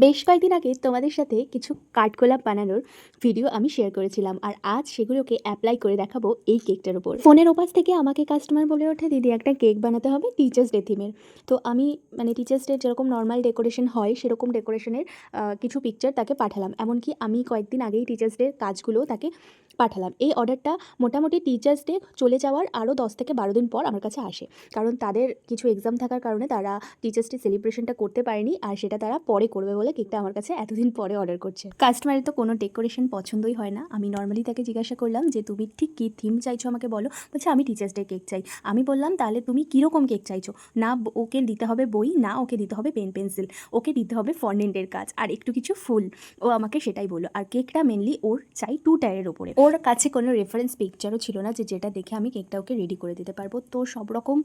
বেশ কয়েকদিন আগে তোমাদের সাথে কিছু কাঠগোলাপ বানানোর ভিডিও আমি শেয়ার করেছিলাম, আর আজ সেগুলোকে অ্যাপ্লাই করে দেখাবো এই কেকটার উপর। ফোনের ওপাশ থেকে আমাকে কাস্টমার বলে ওঠে, দিদি একটা কেক বানাতে হবে টিচার্স ডে থিমের। তো আমি টিচার্স ডে যেরকম নর্মাল ডেকোরেশন হয় সেরকম ডেকোরেশনের কিছু পিকচার তাকে পাঠালাম। এমনকি আমি কয়েকদিন আগেই টিচার্স ডের কাজগুলোও তাকে পাঠালাম। এই অর্ডারটা মোটামুটি টিচার্স ডে চলে যাওয়ার আরও 10 থেকে 12 দিন পর আমার কাছে আসে, কারণ তাদের কিছু এক্সাম থাকার কারণে তারা টিচার্স ডে সেলিব্রেশনটা করতে পারেনি, আর সেটা তারা পরে করবে বলে কেকটা আমার কাছে এতদিন পরে অর্ডার করছে। কাস্টমারের তো কোনো ডেকোরেশন পছন্দই হয় না। আমি নর্মালি তাকে জিজ্ঞাসা করলাম যে তুমি ঠিক কী থিম চাইছো আমাকে বলো। বলছে আমি টিচার্স ডে কেক চাই। আমি বললাম তাহলে তুমি কীরকম কেক চাইছো? না ওকে দিতে হবে বই, না ওকে দিতে হবে পেন পেন্সিল, ওকে দিতে হবে ফন্ডেন্টের কাজ আর একটু কিছু ফুল। ও আমাকে সেটাই বললো। আর কেকটা মেনলি ওর চাই 2 টায়ারের ওপরে। ওর কাছে কোনো রেফারেন্স পিকচারও ছিল না যে যেটা দেখে আমি কেকটা ওকে রেডি করে দিতে পারবো। তো সব রকম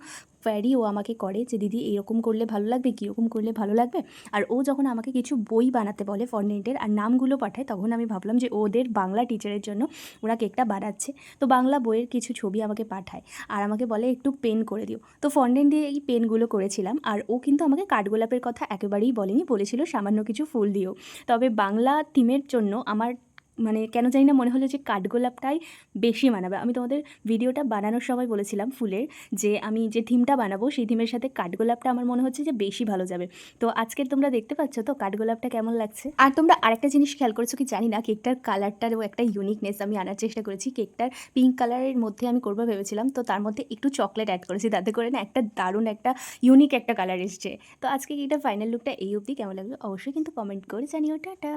কোয়ারি ও আমাকে করে যে দিদি এরকম করলে ভালো লাগবে, কীরকম করলে ভালো লাগবে। আর ও যখন আমাকে কিছু বই বানাতে বলে ফন্ডেন্টের আর নামগুলো পাঠায়, তখন আমি ভাবলাম যে ওদের বাংলা টিচারের জন্য ওরা কেকটা বানাচ্ছে। তো বাংলা বইয়ের কিছু ছবি আমাকে পাঠায় আর আমাকে বলে একটু পেন করে দিও। তো ফন্ডেন্ট দিয়ে এই পেনগুলো করেছিলাম। আর ও কিন্তু আমাকে কাঠগোলাপের কথা একেবারেই বলেনি, বলেছিল সামান্য কিছু ফুল দিও। তবে বাংলা থিমের জন্য আমার কেন জানি না মনে হলো যে কাঠগোলাপটাই বেশি মানাবে। আমি তোমাদের ভিডিওটা বানানোর সময় বলেছিলাম ফুলের, যে আমি যে থিমটা বানাবো সেই থিমের সাথে কাঠগোলাপটা আমার মনে হচ্ছে যে বেশি ভালো যাবে। তো আজকের তোমরা দেখতে পাচ্ছ তো কাঠগোলাপটা কেমন লাগছে। আর তোমরা আরেকটা জিনিস খেয়াল করেছো কি জানি না, কেকটার কালারটারও একটা ইউনিকনেস আমি আনার চেষ্টা করেছি। কেকটার পিঙ্ক কালারের মধ্যে আমি করবো ভেবেছিলাম, তো তার মধ্যে একটু চকলেট অ্যাড করেছি, তাতে করে না একটা দারুণ একটা ইউনিক একটা কালার এসছে। তো আজকে কেকটার ফাইনাল লুকটা এই অবধি। কেমন লাগলো অবশ্যই কিন্তু কমেন্ট করে জানিও। টাটা।